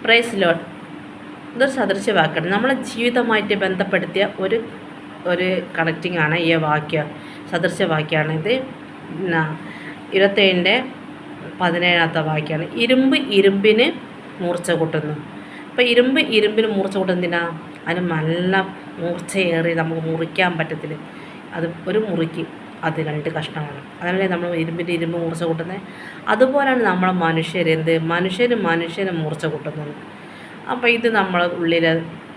Praise Lord. ഇതൊരു സദൃശ്യവാക്യമാണ്. നമ്മളെ ജീവിതമായിട്ട് ബന്ധപ്പെടുത്തിയ ഒരു ഒരു കണക്റ്റിംഗ് ആണ് ഈ വാക്യം. സദൃശ്യവാക്യമാണ് ഇത്. 27:17 വാക്യമാണ്. ഇരുമ്പ് ഇരുമ്പിന് മൂർച്ച കൂട്ടുന്നു. അപ്പോൾ ഇരുമ്പ് ഇരുമ്പിന് മൂർച്ച കൂട്ടുന്നതിനാ അതിന് നല്ല മൂർച്ചയേറി നമുക്ക് മുറിക്കാൻ പറ്റത്തില്ല. അത് ഒരു മുറിക്ക് അത് 2 കഷ്ണമാണ്. അതല്ലേ നമ്മൾ ഇരുമ്പ് മൂർച്ച കൂട്ടുന്നത്. അതുപോലെയാണ് നമ്മളെ മനുഷ്യന് മൂർച്ച കൂട്ടുന്നത്. അപ്പോൾ ഇത് നമ്മളെ ഉള്ളിലെ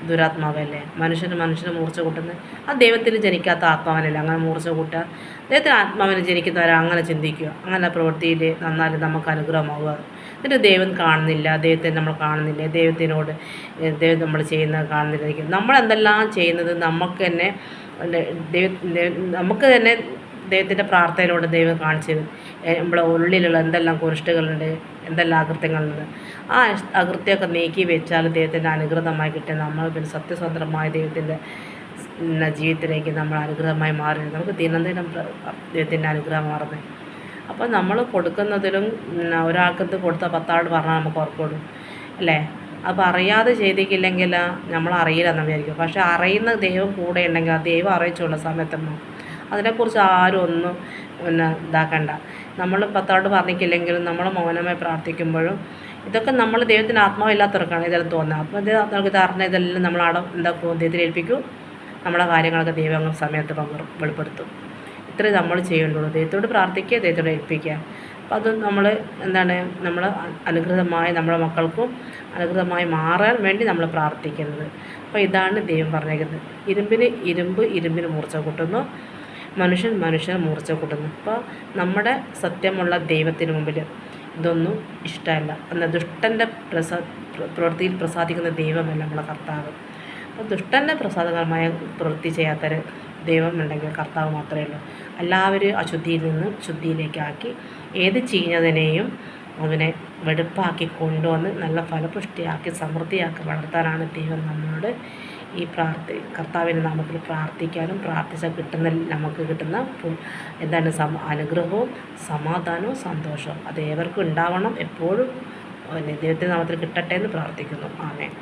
ദുരാത്മാവല്ലേ, മനുഷ്യന് മൂർച്ച കൂട്ടുന്നത്. ആ ദൈവത്തിൽ ജനിക്കാത്ത ആത്മാവനല്ലേ അങ്ങനെ മൂർച്ച കൂട്ടുക. ദൈവത്തിന് ആത്മാവിന് ജനിക്കുന്നവരെ അങ്ങനെ ചിന്തിക്കുക, അങ്ങനെ പ്രവൃത്തിയിൽ നന്നാലും നമുക്ക് അനുഗ്രഹമാവുക. എന്നിട്ട് ദൈവം കാണുന്നില്ല, ദൈവത്തെ നമ്മൾ കാണുന്നില്ല, ദൈവം നമ്മൾ ചെയ്യുന്നത് കാണുന്നില്ല. നമ്മളെന്തെല്ലാം ചെയ്യുന്നത് നമുക്ക് തന്നെ ദൈവത്തിൻ്റെ പ്രാർത്ഥനയിലൂടെ ദൈവം കാണിച്ചു തരും. നമ്മളെ ഉള്ളിലുള്ള എന്തെല്ലാം കുരിഷ്ടുകളുണ്ട്, എന്തെല്ലാം അകൃത്യങ്ങളുണ്ട്. ആ അകൃത്യമൊക്കെ നീക്കി വെച്ചാൽ ദൈവത്തിൻ്റെ അനുഗ്രഹമായി കിട്ടിയ നമ്മൾ പിന്നെ സത്യസ്വതന്ത്രമായ ദൈവത്തിൻ്റെ ജീവിതത്തിലേക്ക് നമ്മൾ അനുഗ്രഹമായി മാറി നമുക്ക് ദിനം ദൈവത്തിൻ്റെ അനുഗ്രഹം മാറുന്നത്. അപ്പോൾ നമ്മൾ കൊടുക്കുന്നതിലും ഒരാൾക്കത് കൊടുത്താൽ 10 ആൾ പറഞ്ഞാൽ നമുക്ക് ഓർക്കുള്ളൂ അല്ലേ. അപ്പോൾ അറിയാതെ ചെയ്തിട്ടില്ലെങ്കിൽ നമ്മൾ അറിയില്ലെന്ന് വിചാരിക്കും. പക്ഷേ അറിയുന്ന ദൈവം കൂടെ ഉണ്ടെങ്കിൽ ആ ദൈവം അറിയിച്ചുള്ള സമയത്തൊന്നും അതിനെക്കുറിച്ച് ആരും ഒന്നും ഇതാക്കണ്ട. നമ്മൾ 10 ആളോട് പറഞ്ഞിട്ടില്ലെങ്കിലും നമ്മൾ മൗനമായി പ്രാർത്ഥിക്കുമ്പോഴും ഇതൊക്കെ നമ്മൾ ദൈവത്തിൻ്റെ ആത്മാവില്ലാത്തവർക്കാണ് ഇതെല്ലാം തോന്നുന്നത്. അപ്പോൾ നമുക്ക് ധാരണ ഇതെല്ലാം നമ്മളവിടെ എന്താക്കും, ദൈവത്തിൽ ഏൽപ്പിക്കും. നമ്മളെ കാര്യങ്ങളൊക്കെ ദൈവം സമയത്ത് വെളിപ്പെടുത്തും. ഇത്രയും നമ്മൾ ചെയ്യേണ്ടുള്ളൂ. ദൈവത്തോട് പ്രാർത്ഥിക്കുക, ദൈവത്തോട് ഏൽപ്പിക്കുക. അപ്പോൾ അത് നമ്മൾ നമ്മൾ അനുഗ്രഹമായി നമ്മുടെ മക്കൾക്കും അനുഗ്രഹമായി മാറാൻ വേണ്ടി നമ്മൾ പ്രാർത്ഥിക്കുന്നത്. അപ്പോൾ ഇതാണ് ദൈവം പറഞ്ഞേക്കുന്നത്. ഇരുമ്പിന് മൂർച്ച കൂട്ടുന്നു, മനുഷ്യന് മൂർച്ച കൂട്ടുന്നു. അപ്പോൾ നമ്മുടെ സത്യമുള്ള ദൈവത്തിന് മുമ്പിൽ ഇതൊന്നും ഇഷ്ടമല്ല. എന്നാൽ ദുഷ്ടൻ്റെ പ്രവൃത്തിയിൽ പ്രസാദിക്കുന്ന ദൈവമല്ല നമ്മളെ കർത്താവ്. അപ്പോൾ ദുഷ്ടൻ്റെ പ്രസാദകരമായ പ്രവൃത്തി ചെയ്യാത്തൊരു ദൈവം ഉണ്ടെങ്കിൽ കർത്താവ് മാത്രമേ ഉള്ളൂ. എല്ലാവരും അശുദ്ധിയിൽ നിന്ന് ശുദ്ധിയിലേക്കാക്കി ഏത് ചീഞ്ഞതിനെയും അതിനെ വെടുപ്പാക്കി കൊണ്ടുവന്ന് നല്ല ഫലപുഷ്ടിയാക്കി സമൃദ്ധിയാക്കി വളർത്താനാണ് ദൈവം നമ്മളോട് ഈ കർത്താവിൻ്റെ നാമത്തിൽ പ്രാർത്ഥിക്കാനും പ്രാർത്ഥിച്ചാൽ നമുക്ക് കിട്ടുന്ന അനുഗ്രഹവും സമാധാനവും സന്തോഷവും അത് ഏവർക്കും ഉണ്ടാവണം. എപ്പോഴും ദൈവത്തിൻ്റെ നാമത്തിൽ കിട്ടട്ടെ എന്ന് പ്രാർത്ഥിക്കുന്നു. ആമേൻ.